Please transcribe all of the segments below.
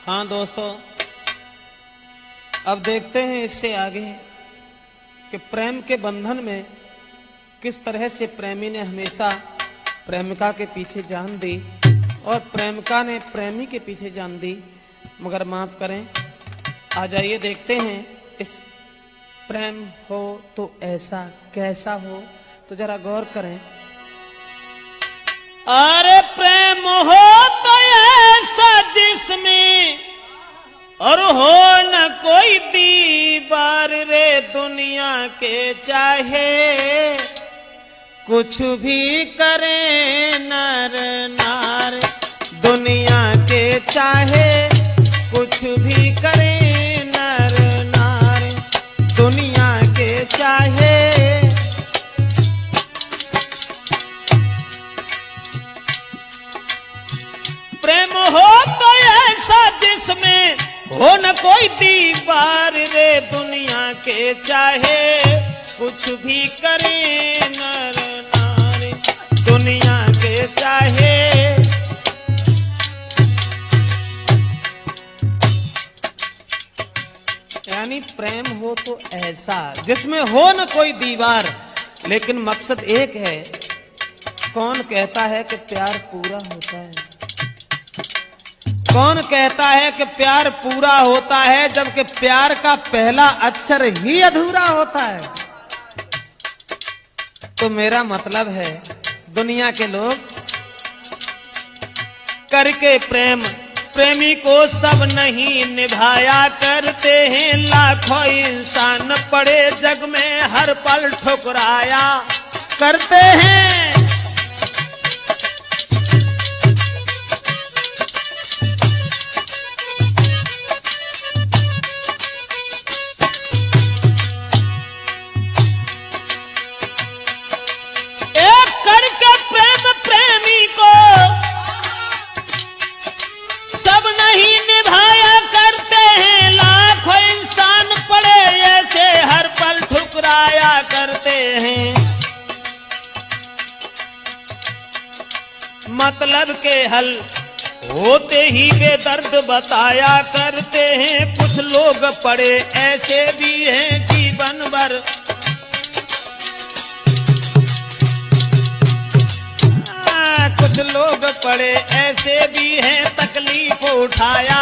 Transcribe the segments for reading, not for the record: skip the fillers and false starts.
हाँ दोस्तों, अब देखते हैं इससे आगे कि प्रेम के बंधन में किस तरह से प्रेमी ने हमेशा प्रेमिका के पीछे जान दी और प्रेमिका ने प्रेमी के पीछे जान दी। मगर माफ करें, आ जाइए देखते हैं इस प्रेम हो तो ऐसा कैसा हो, तो जरा गौर करें। अरे प्रेम हो तो ऐसा जिसमें और हो न कोई दीवार रे, दुनिया के चाहे कुछ भी करे नर नार, दुनिया के चाहे कुछ भी करे नर नार, दुनिया के चाहे। प्रेम हो तो ऐसा जिसमें हो न कोई दीवार रे, दुनिया के चाहे कुछ भी करे नर नार, दुनिया के चाहे। यानी प्रेम हो तो ऐसा जिसमें हो न कोई दीवार, लेकिन मकसद एक है। कौन कहता है कि प्यार पूरा होता है? कौन कहता है कि प्यार पूरा होता है जबकि प्यार का पहला अक्षर ही अधूरा होता है? तो मेरा मतलब है, दुनिया के लोग करके प्रेम प्रेमी को सब नहीं निभाया करते हैं। लाखों इंसान पड़े जग में हर पल ठुकराया करते हैं। एक करके प्रेम प्रेमी को सब नहीं निभाया करते हैं। लाखों इंसान पड़े ऐसे हर पल ठुकराया करते हैं। मतलब के हल होते ही बेदर्द बताया करते हैं। कुछ लोग पड़े ऐसे भी हैं जीवन भर कुछ लोग पड़े ऐसे भी हैं तकलीफ उठाया।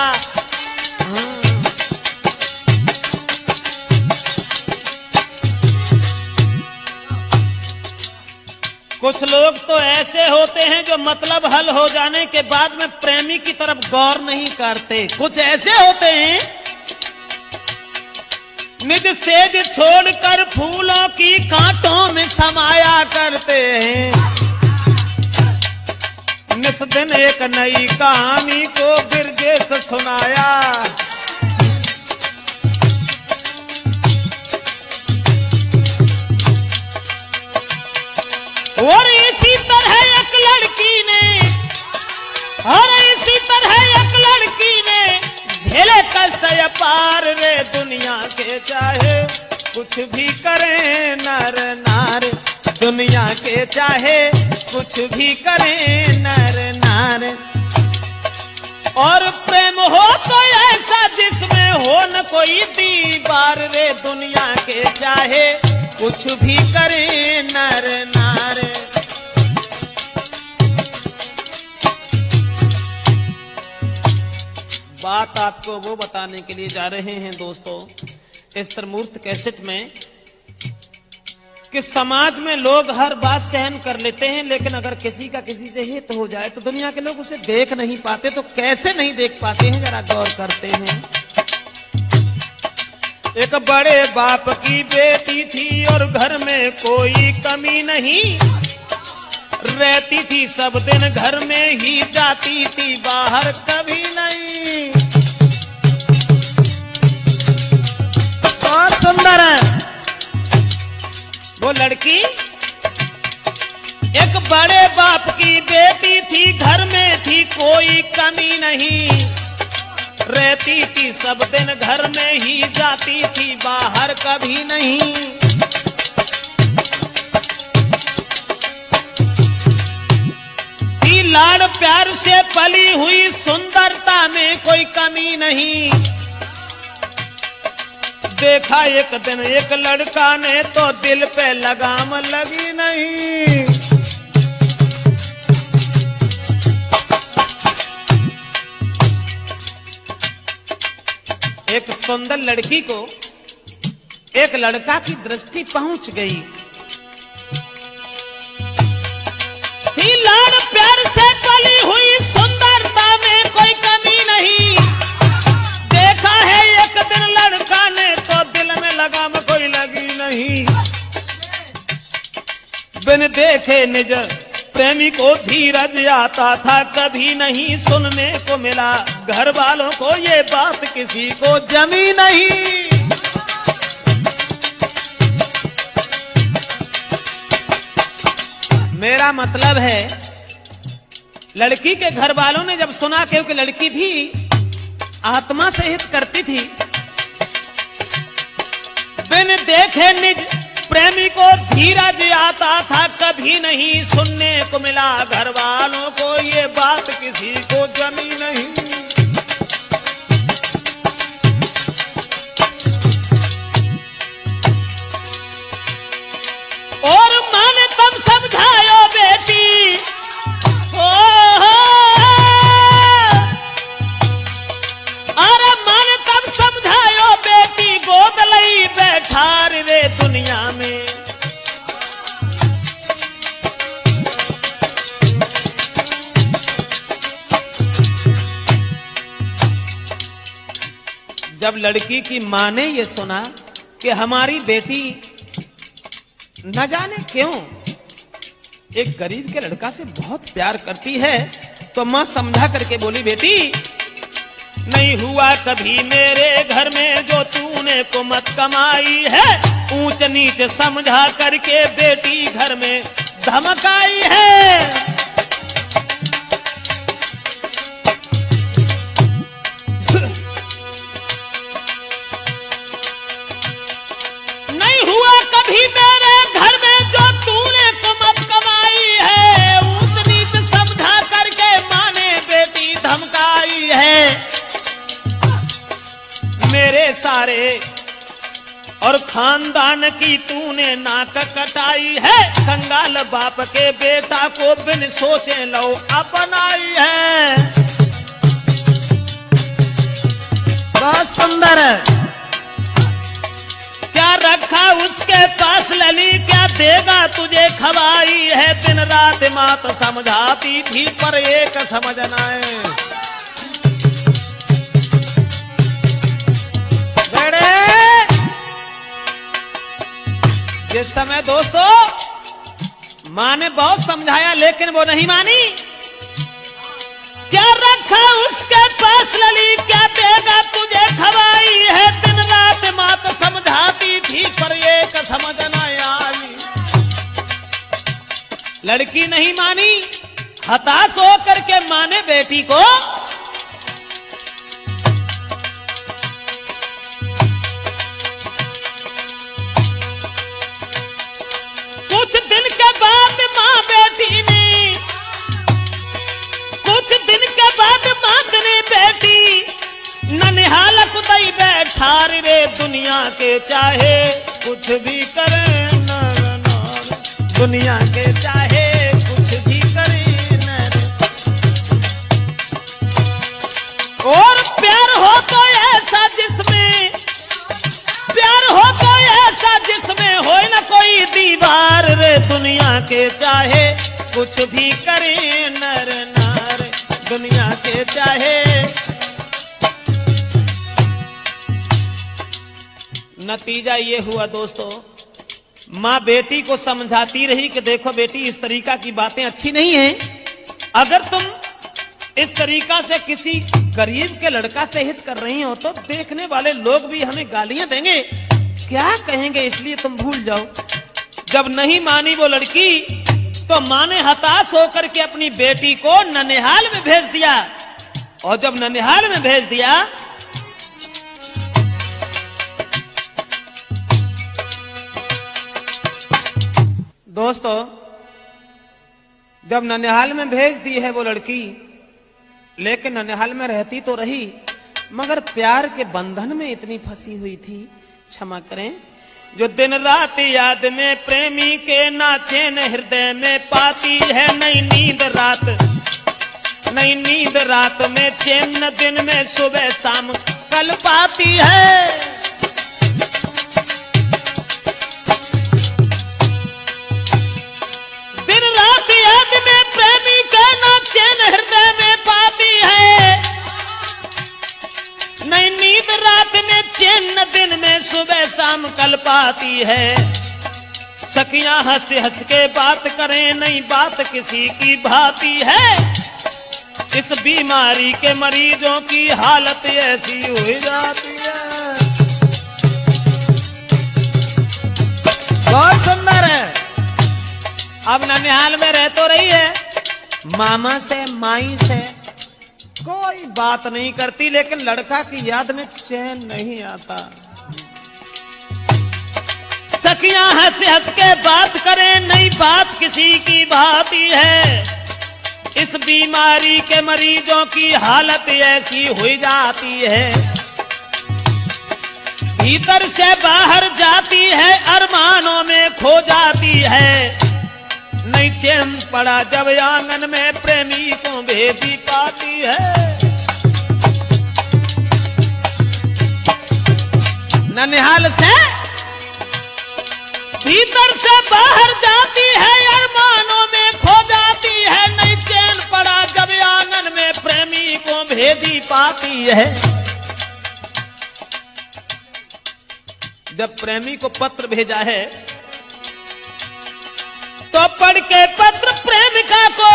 कुछ लोग तो ऐसे होते हैं जो मतलब हल हो जाने के बाद में प्रेमी की तरफ गौर नहीं करते। कुछ ऐसे होते हैं निज सेज छोड़कर फूलों की कांटों में समाया करते हैं। निस दिन एक नई कहानी को बिरजेश सुनाया। और इसी तरह एक लड़की ने झेले कष्ट पार रे, दुनिया के चाहे कुछ भी करे नर नार, दुनिया के चाहे कुछ भी करे नर नार। और प्रेम हो तो ऐसा जिसमें हो न कोई दीवार रे, दुनिया के चाहे कुछ भी करे नर नार। बात आपको वो बताने के लिए जा रहे हैं दोस्तों इस त्रिमूर्त कैसेट में कि समाज में लोग हर बात सहन कर लेते हैं, लेकिन अगर किसी का किसी से हित हो जाए तो दुनिया के लोग उसे देख नहीं पाते। तो कैसे नहीं देख पाते हैं, जरा गौर करते हैं। एक बड़े बाप की बेटी थी और घर में कोई कमी नहीं रहती थी। सब दिन घर में ही जाती थी, बाहर कभी नहीं। बहुत सुंदर है वो लड़की। एक बड़े बाप की बेटी थी, घर में थी कोई कमी नहीं रहती थी। सब दिन घर में ही जाती थी, बाहर कभी नहीं। लाड़ प्यार से पली हुई सुंदरता में कोई कमी नहीं। देखा एक दिन एक लड़का ने तो दिल पे लगाम लगी नहीं। एक सुंदर लड़की को एक लड़का की दृष्टि पहुंच गई थी। लाड़ प्यार से पली हुई सुंदरता में कोई कमी नहीं। देखा है एक दिन लड़का ने तो दिल में लगाम कोई लगी नहीं। बिन देखे निज प्रेमी को धीरज आता था, कभी नहीं सुनने को मिला घर वालों को ये बात किसी को जमी नहीं। मेरा मतलब है लड़की के घर वालों ने जब सुना क्योंकि लड़की भी आत्मा से हित करती थी, बिन देखे निज प्रेमी को धीरज आता था, कभी नहीं सुनने को मिला घर वालों को ये बात किसी को जमी नहीं। और माँ ने तब समझायो बेटी, अरे माँ ने तब समझायो बेटी, गोद लई बैठार रे दुनिया में। जब लड़की की मां ने यह सुना कि हमारी बेटी न जाने क्यों एक गरीब के लड़का से बहुत प्यार करती है, तो मां समझा करके बोली, बेटी नहीं हुआ कभी मेरे घर में जो तूने कुमत कमाई है। ऊंच नीच समझा करके बेटी घर में धमकाई है। नहीं हुआ कभी मेरे घर में जो तूने कुमत कमाई है। ऊंच नीच समझा करके मां ने बेटी धमकाई है। मेरे सारे और खानदान की तूने नाक कटाई है। कंगाल बाप के बेटा को बिन सोचे लो अपनाई है। बहुत सुंदर है। क्या रखा उसके पास लली, क्या देगा तुझे खवाई है। दिन रात मात समझाती थी पर एक समझ न आए। जिस समय दोस्तों मां ने बहुत समझाया लेकिन वो नहीं मानी। क्या रखा उसके पास लली, क्या देगा तुझे खवाई है। दिन रात मात समझाती थी पर एक समझ न आई। लड़की नहीं मानी। हताश होकर के मां ने बेटी को कुछ दिन के बाद मां बेटी ने, कुछ दिन के बाद मां ने बेटी ननिहाल कुदाई बैठार रे। दुनिया के चाहे कुछ भी करे नर नार, दुनिया के चाहे कुछ भी करे नर। और प्यार हो तो ऐसा जिसमें, प्यार हो तो ऐसा जिसमें हो न कोई दीवार रे। दुनिया के चाहे कुछ भी करे नर नार, दुनिया के चाहे। नतीजा ये हुआ दोस्तों, मां बेटी को समझाती रही कि देखो बेटी इस तरीका की बातें अच्छी नहीं हैं। अगर तुम इस तरीका से किसी गरीब के लड़का से हित कर रही हो तो देखने वाले लोग भी हमें गालियां देंगे, क्या कहेंगे, इसलिए तुम भूल जाओ। जब नहीं मानी वो लड़की तो मां ने हताश होकर के अपनी बेटी को ननिहाल में भेज दिया। और जब ननिहाल में भेज दिया दोस्तों, जब ननिहाल में भेज दी है वो लड़की लेकिन ननिहाल में रहती तो रही, मगर प्यार के बंधन में इतनी फंसी हुई थी। क्षमा करें। जो दिन रात याद में प्रेमी के ना चैन हृदय में पाती है, नई नींद रात, नई नींद रात में चैन, दिन में सुबह शाम कल पाती है। दिन रात याद में प्रेमी के ना चैन हृदय में पाती है, नई नींद रात में चैन, दिन में सुबह शाम कल पाती है। सखियां हंस हंस के बात करें, नई बात किसी की भाती है। इस बीमारी के मरीजों की हालत ऐसी हो जाती है। बहुत सुंदर है। अब ननिहाल में रह तो रही है, मामा से माई से कोई बात नहीं करती, लेकिन लड़का की याद में चैन नहीं आता। सखियां हंस हंस के बात करें, नई बात किसी की भाती है। इस बीमारी के मरीजों की हालत ऐसी हो जाती है। भीतर से बाहर जाती है, अरमानों में खो जाती है। नई चैन पड़ा जब आंगन में, प्रेमी को भेदी पाती है। ननिहाल से भीतर से बाहर जाती है, अरमानों में खो जाती है। नई चैन पड़ा जब आंगन में, प्रेमी को भेदी पाती है। जब प्रेमी को पत्र भेजा है, तो पढ़ के पत्र प्रेमिका को,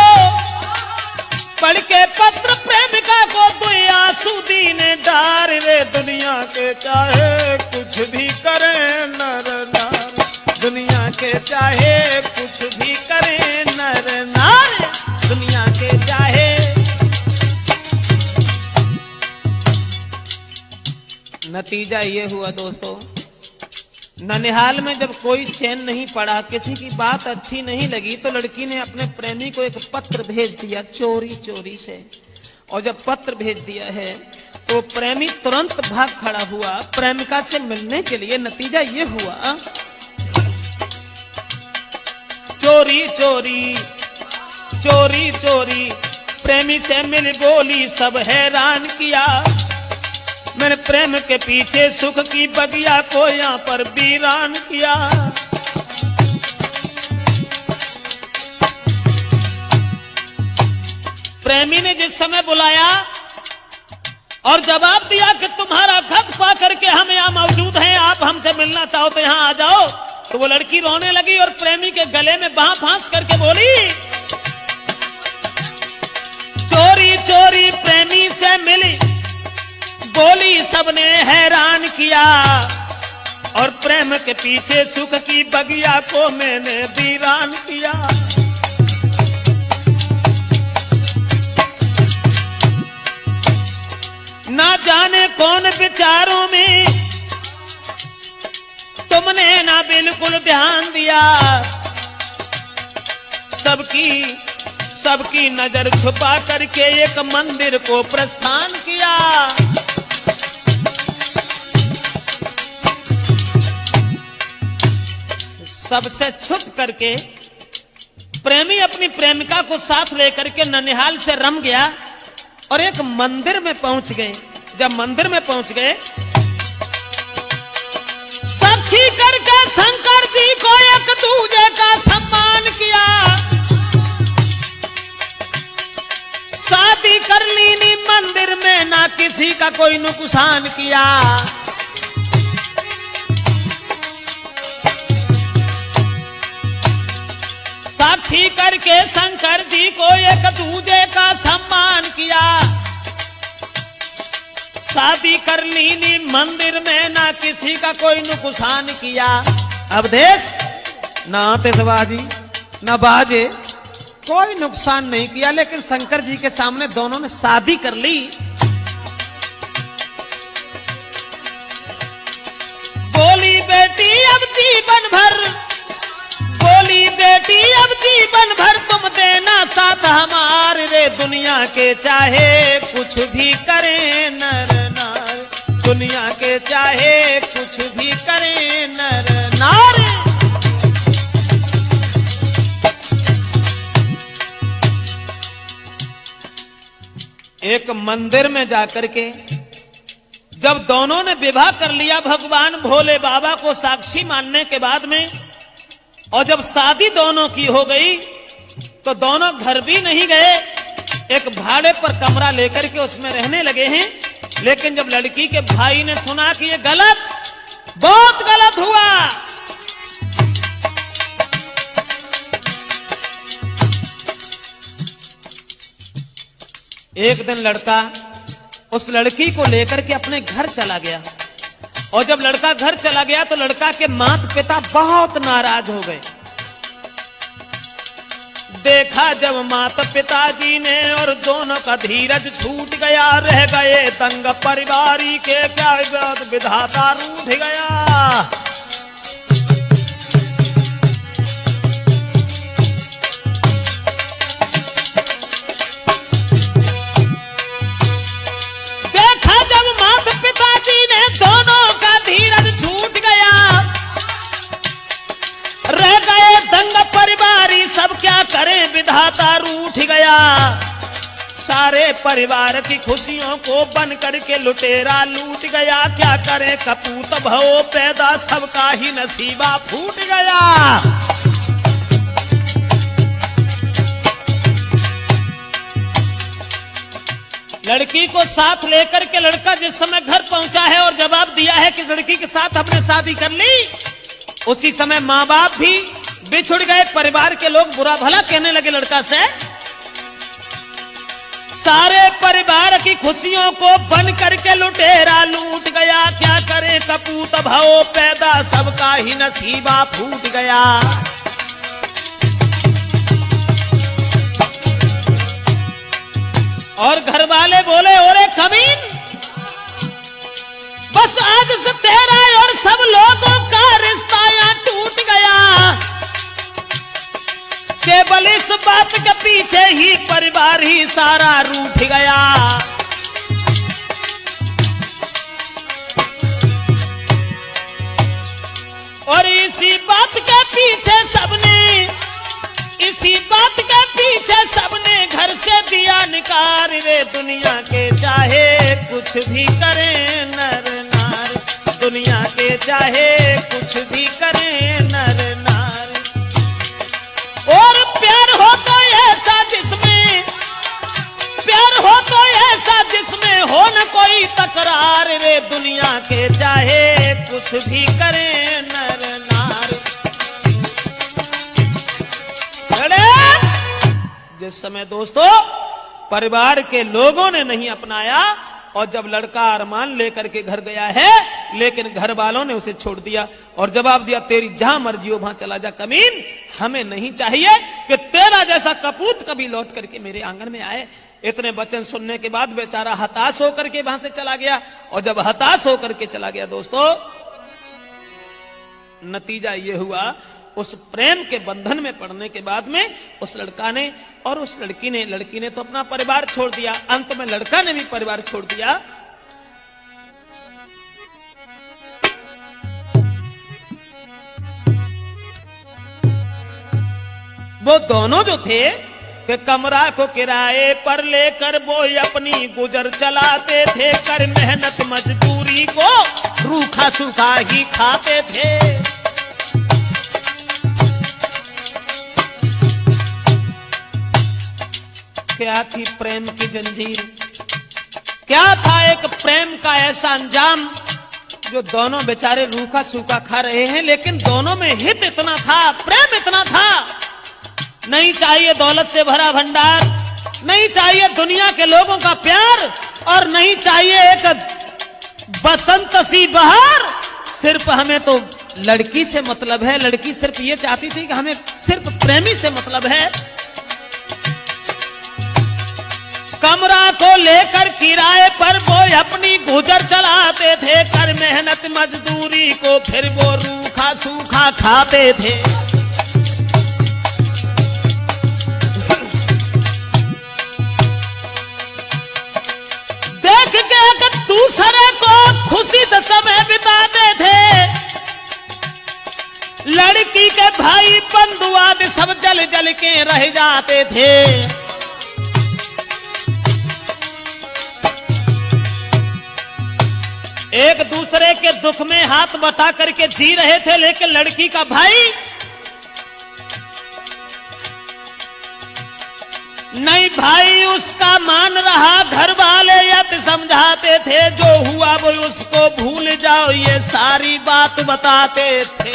पढ़ के पत्र प्रेमिका को, तू आंसू दीने डार रे। दुनिया के चाहे कुछ भी करे नर नार, दुनिया के चाहे कुछ भी करे नर नार, दुनिया के चाहे। नतीजा ये हुआ दोस्तों, ननिहाल में जब कोई चैन नहीं पड़ा, किसी की बात अच्छी नहीं लगी, तो लड़की ने अपने प्रेमी को एक पत्र भेज दिया चोरी चोरी से। और जब पत्र भेज दिया है, तो प्रेमी तुरंत भाग खड़ा हुआ प्रेमिका से मिलने के लिए। नतीजा ये हुआ, चोरी चोरी, चोरी चोरी प्रेमी से मिल बोली, सब हैरान किया। मैंने प्रेम के पीछे सुख की बगिया को यहाँ पर वीरान किया। प्रेमी ने जिस समय बुलाया और जवाब दिया कि तुम्हारा खत पा करके हम यहाँ मौजूद हैं, आप हमसे मिलना चाहो तो यहाँ आ जाओ, तो वो लड़की रोने लगी और प्रेमी के गले में बांह फांस करके बोली, चोरी चोरी प्रेमी से मिली बोली, सबने हैरान किया। और प्रेम के पीछे सुख की बगिया को मैंने वीरान किया। ना जाने कौन विचारों में तुमने ना बिल्कुल ध्यान दिया। सबकी नजर छुपा करके एक मंदिर को प्रस्थान किया। सबसे छुप करके प्रेमी अपनी प्रेमिका को साथ लेकर के ननिहाल से रम गया और एक मंदिर में पहुंच गए। जब मंदिर में पहुंच गए, साक्षी करके शंकर जी को एक दूजे का सम्मान किया। शादी कर ली मंदिर में, ना किसी का कोई नुकसान किया। साक्षी करके शंकर जी को एक दूजे का सम्मान किया। शादी कर ली मंदिर में, ना किसी का कोई नुकसान किया। अब देश ना आतिशबाजी ना बाजे, कोई नुकसान नहीं किया, लेकिन शंकर जी के सामने दोनों ने शादी कर ली। बोली बेटी अब जीवन भर, बोली बेटी अब जीवन भर तुम दे करे ना साथ हमार रे, दुनिया के चाहे कुछ भी करे नर नार, दुनिया के चाहे कुछ भी करे नर नार। एक मंदिर में जाकर के जब दोनों ने विवाह कर लिया भगवान भोले बाबा को साक्षी मानने के बाद में, और जब शादी दोनों की हो गई तो दोनों घर भी नहीं गए, एक भाड़े पर कमरा लेकर के उसमें रहने लगे हैं। लेकिन जब लड़की के भाई ने सुना कि ये गलत, बहुत गलत हुआ, एक दिन लड़का उस लड़की को लेकर के अपने घर चला गया, और जब लड़का घर चला गया तो लड़का के माता पिता बहुत नाराज हो गए। देखा जब माता पिताजी ने और दोनों का धीरज छूट गया, रह गए दंग परिवारी के, क्या विधाता रूठ गया। देखा जब माता पिताजी ने दोनों का धीरज छूट गया, रह गए दंग परिवारी, सब क्या करें विधाता रूठ गया। सारे परिवार की खुशियों को बन करके लुटेरा लूट गया, क्या करें कपूत भव पैदा, सबका ही नसीबा फूट गया। लड़की को साथ लेकर के लड़का जिस समय घर पहुंचा है और जवाब दिया है कि लड़की के साथ हमने शादी कर ली, उसी समय माँ बाप भी बिछुड़ गए, परिवार के लोग बुरा भला कहने लगे लड़का से। सारे परिवार की खुशियों को बन करके लुटेरा लूट गया, क्या करे कपूत भव पैदा, सबका ही नसीबा फूट गया। और घर वाले बोले, ओरे कमीन, बस आज से तेरा और सब लोगों का रिश्ता यहाँ टूट गया। केवल इस बात के पीछे ही परिवार ही सारा रूठ गया। और इसी बात के पीछे सबने घर से दिया निकाल रे, दुनिया के चाहे कुछ भी करे नर नार, दुनिया के चाहे कुछ भी करे नर नार। और प्यार हो तो ऐसा जिसमें, प्यार हो तो ऐसा जिसमें हो न कोई तकरार रे, दुनिया के चाहे कुछ भी करे नर नार। जिस समय दोस्तों परिवार के लोगों ने नहीं अपनाया, और जब लड़का अरमान लेकर के घर गया है, लेकिन घर वालों ने उसे छोड़ दिया और जवाब दिया, तेरी जहां मर्जी हो वहां चला जा कमीन, हमें नहीं चाहिए कि तेरा जैसा कपूत कभी लौट करके मेरे आंगन में आए। इतने वचन सुनने के बाद बेचारा हताश होकर के वहां से चला गया, और जब हताश होकर के चला गया दोस्तों, नतीजा ये हुआ, उस प्रेम के बंधन में पड़ने के बाद में उस लड़का ने और उस लड़की ने तो अपना परिवार छोड़ दिया, अंत में लड़का ने भी परिवार छोड़ दिया। वो दोनों जो थे कि कमरा को किराए पर लेकर वो अपनी गुजर चलाते थे, कर मेहनत मजदूरी को रूखा सूखा ही खाते थे। क्या थी प्रेम की जंजीर, क्या था एक प्रेम का ऐसा अंजाम, जो दोनों बेचारे रूखा सूखा खा रहे हैं, लेकिन दोनों में हित इतना था, प्रेम इतना था। नहीं चाहिए दौलत से भरा भंडार, नहीं चाहिए दुनिया के लोगों का प्यार, और नहीं चाहिए एक बसंत सी बहार, सिर्फ हमें तो लड़की से मतलब है। लड़की सिर्फ ये चाहती थी कि हमें सिर्फ प्रेमी से मतलब है। कमरा को लेकर किराए पर वो अपनी गुजर चलाते थे, कर मेहनत मजदूरी को फिर वो रूखा सूखा खाते थे। रह जाते थे। एक दूसरे के दुख में हाथ बटा करके जी रहे थे, लेकिन लड़की का भाई नहीं, भाई उसका मान रहा। घर वाले यत समझाते थे, जो हुआ वो उसको भूल जाओ, ये सारी बात बताते थे।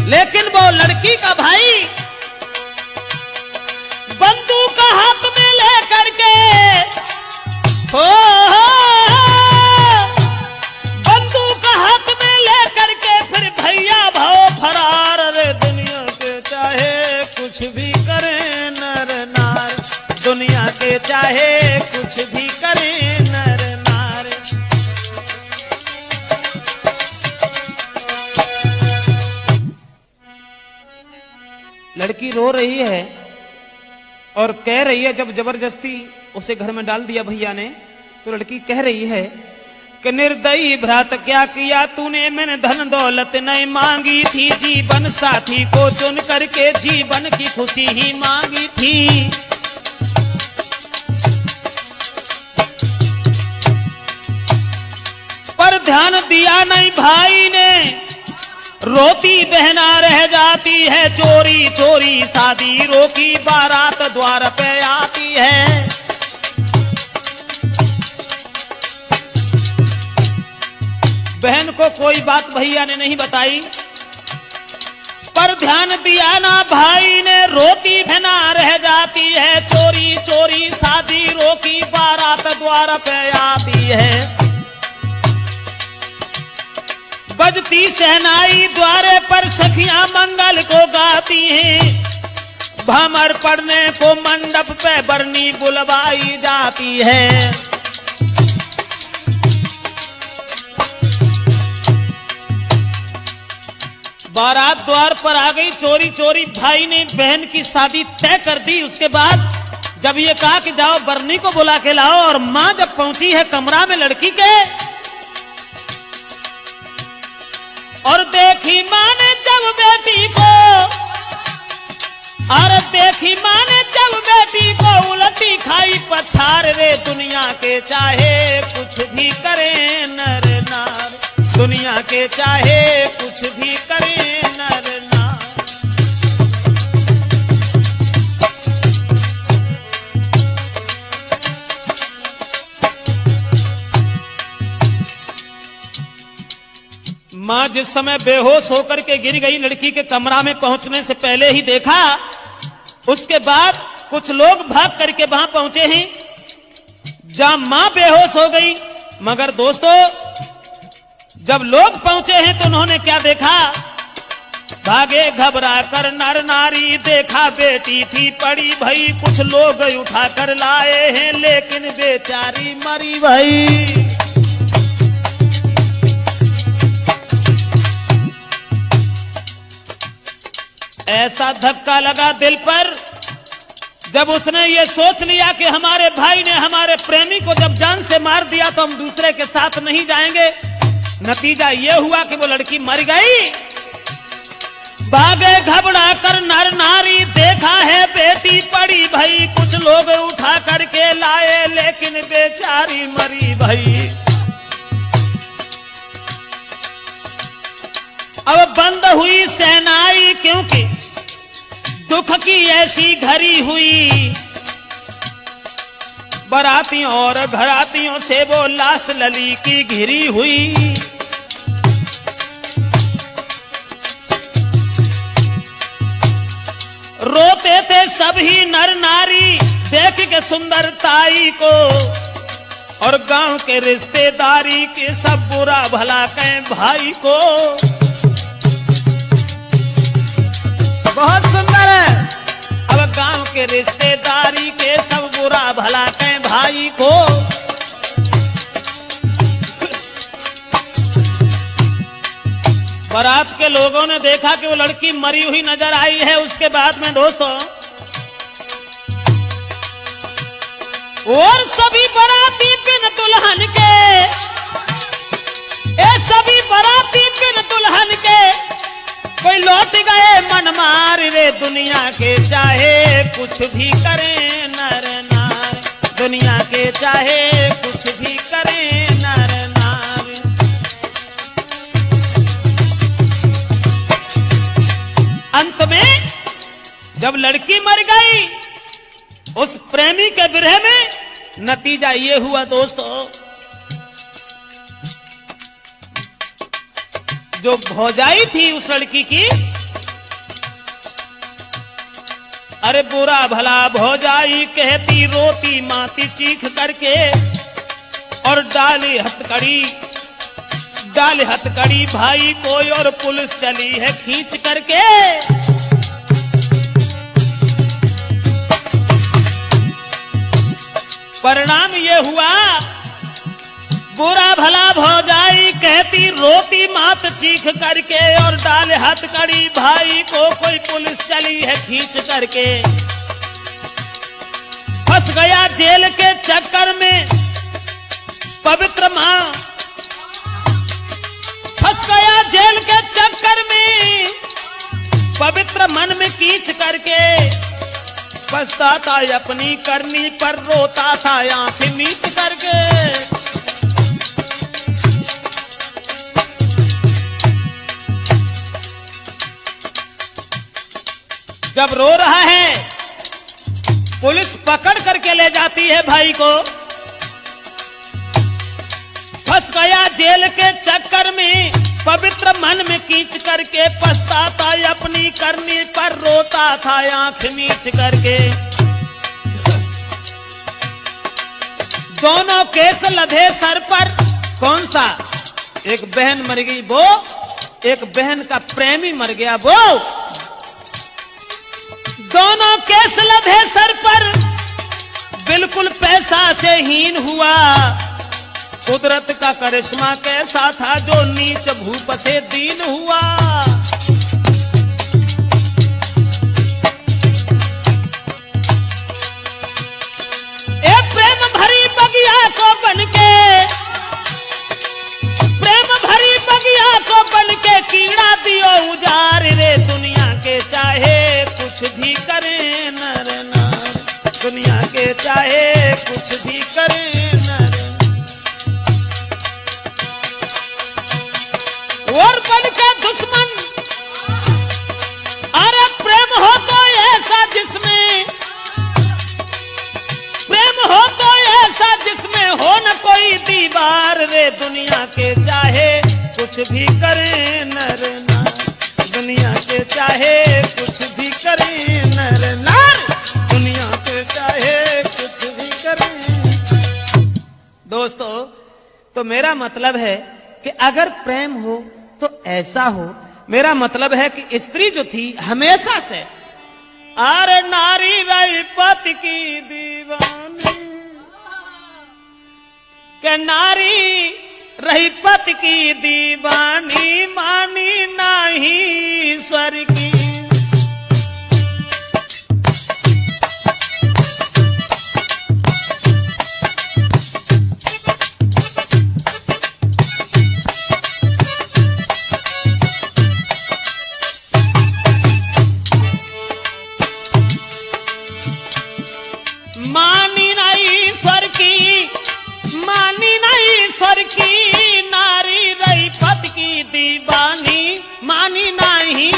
लेकिन वो लड़की का भाई बंदूक हाथ में लेकर के बंदूक हाथ में लेकर के फिर भैया भाव फरार। रे दुनिया के चाहे कुछ भी करे नर नार, दुनिया के चाहे कुछ भी करे नर नार। लड़की रो रही है और कह रही है, जब जबरदस्ती उसे घर में डाल दिया भैया ने, तो लड़की कह रही है कि निर्दयी भ्रात क्या किया तूने, मैंने धन दौलत नहीं मांगी थी, जीवन साथी को चुन करके जीवन की खुशी ही मांगी थी। पर ध्यान दिया नहीं भाई ने, रोती बहना रह जाती है, चोरी चोरी शादी रोकी, बारात द्वार पे आती है। बहन को कोई बात भैया ने नहीं बताई, पर ध्यान दिया ना भाई ने, रोती बहना रह जाती है, चोरी चोरी शादी रोकी, बारात द्वार पे आती है। बजती शहनाई द्वारे पर सखियां मंगल को गाती हैं, भमर पड़ने को मंडप पे बरनी बुलवाई जाती है। बारात द्वार पर आ गई, चोरी चोरी भाई ने बहन की शादी तय कर दी। उसके बाद जब ये कहा कि जाओ बरनी को बुला के लाओ, और मां जब पहुंची है कमरा में लड़की के, और देखी मां ने जब बेटी को, और देखी मां ने जब बेटी को उलटी खाई पछाड़। रे दुनिया के चाहे कुछ भी करे नर नार, दुनिया के चाहे कुछ भी करे नर नार। मां जिस समय बेहोश होकर के गिर गई, लड़की के कमरा में पहुंचने से पहले ही देखा। उसके बाद कुछ लोग भाग करके वहां पहुंचे हैं जहां मां बेहोश हो गई। मगर दोस्तों, जब लोग पहुंचे हैं तो उन्होंने क्या देखा? भागे घबरा कर नर नारी, देखा बेटी थी पड़ी भई, कुछ लोग उठा कर लाए हैं, लेकिन बेचारी मरी भई। ऐसा धक्का लगा दिल पर, जब उसने ये सोच लिया कि हमारे भाई ने हमारे प्रेमी को जब जान से मार दिया तो हम दूसरे के साथ नहीं जाएंगे। नतीजा ये हुआ कि वो लड़की मर गई। भागे घबरा कर नर नारी, देखा है बेटी पड़ी भई, कुछ लोग उठा करके लाए, लेकिन बेचारी मरी भई। अब बंद हुई शहनाई, क्योंकि दुख की ऐसी घड़ी हुई। बरातियों और घरातियों से वो लाश लली की घिरी हुई। रोते थे सभी नर नारी, देख के सुंदरताई को, और गांव के रिश्तेदारी के सब बुरा भला कहें भाई को। बहुत सुंदर है। अब गांव के रिश्तेदारी के सब बुरा भला कहें भाई को। बारात के लोगों ने देखा कि वो लड़की मरी हुई नजर आई है। उसके बाद में दोस्तों, और सभी बाराती बिन दुल्हन के, सभी बाराती बिन दुल्हन के कोई लौट गए मन मार रे, दुनिया के चाहे कुछ भी करें नर नार, दुनिया के चाहे कुछ भी करें नर नार। अंत में जब लड़की मर गई, उस प्रेमी के विरह में नतीजा ये हुआ दोस्तों, जो भौजाई थी उस लड़की की, अरे बुरा भला भौजाई कहती रोती माती चीख करके, और डाली हथकड़ी भाई कोई, और पुलिस चली है खींच करके। परिणाम ये हुआ, बुरा भला भौजाई कहती रोती मात चीख करके, और डाल हथकड़ी भाई को कोई पुलिस चली है खींच करके। फंस गया जेल के चक्कर में पवित्र मां, फंस गया जेल के चक्कर में पवित्र मन में कीच करके। पछताता अपनी करनी पर, रोता था आंख मीच करके। जब रो रहा है, पुलिस पकड़ करके ले जाती है भाई को। फंस गया जेल के चक्कर में पवित्र मन में कीच करके, पछताता अपनी करनी पर, रोता था आंख मीच करके। दोनों केस लदे सर पर, कौन सा? एक बहन मर गई वो, एक बहन का प्रेमी मर गया वो। दोनों केस लदे सर पर, बिल्कुल पैसा से हीन हुआ। कुदरत का करिश्मा कैसा था जो नीच भूप से दीन हुआ। ए प्रेम भरी बगिया को बनके, प्रेम भरी बगिया को बनके कीड़ा दियो उजार रे, दुनिया के चाहे कुछ भी करे नर नार, दुनिया के चाहे कुछ भी करे नर। और बन के दुश्मन, अरे प्रेम हो तो ऐसा जिसमें, प्रेम हो तो ऐसा जिसमें हो न कोई दीवार रे, दुनिया के चाहे कुछ भी करे नर नार, दुनिया के चाहे कुछ भी करे नर नार, दुनिया के चाहे कुछ भी करे। दोस्तों, तो मेरा मतलब है कि अगर प्रेम हो तो ऐसा हो। मेरा मतलब है कि स्त्री जो थी हमेशा से, अरे नारी रही पति की दीवानी, के नारी रही पति की दीवानी, मानी नाही ईश्वर की। मानी नहीं ईश्वर की, मानी नहीं ईश्वर की, नारी रही पति की दीवानी, मानी नहीं